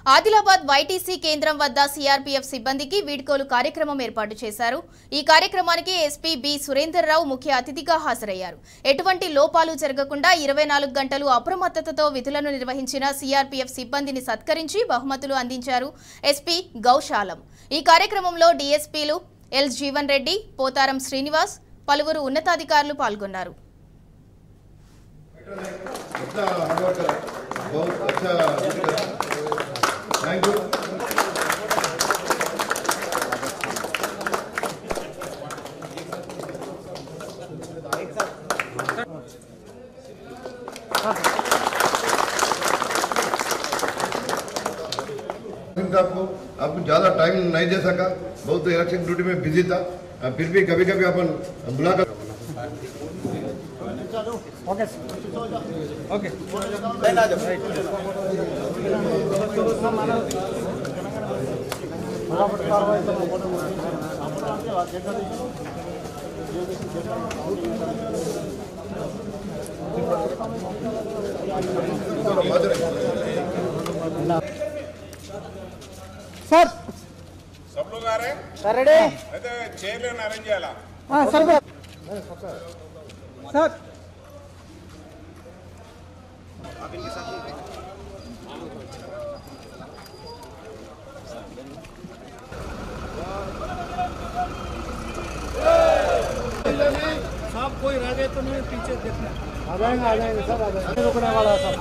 Adilabad YTC కేంద్రం వద్ద CRPF సిబ్బందికి వీడ్కోలు కార్యక్రమం ఏర్పాటు చేశారు। ఈ కార్యక్రమానికి ఎస్పీ బి సురేందర్రావు ముఖ్య అతిథిగా హాజరయ్యారు। ఎటువంటి లోపాలు జరగకుండా 24 గంటలు అప్రమత్తతతో విధులను నిర్వహించిన సిఆర్పీఎఫ్ సిబ్బందిని సత్కరించి బహుమతులు అందించారు ఎస్పీ గౌశాలం। ఈ కార్యక్రమంలో డీఎస్పీలు ఎల్ జీవన్ రెడ్డి, పోతారం శ్రీనివాస్, పలువురు ఉన్నతాధికారులు పాల్గొన్నారు। Thank you. आपको ज़्यादा टाइम नहीं दे सका, बहुत इलेक्शन ड्यूटी में बिजी था, फिर भी कभी कभी अपन बुलाकर ओके ओके सर सब लोग आ रहे हैं सर रेडी चेयरमैन अरेंज చేయాలా सर सर साहब कोई रह गए तो नहीं पीछे देखना आ जाएंगे सब आ जाएंगे रुकने वाला सब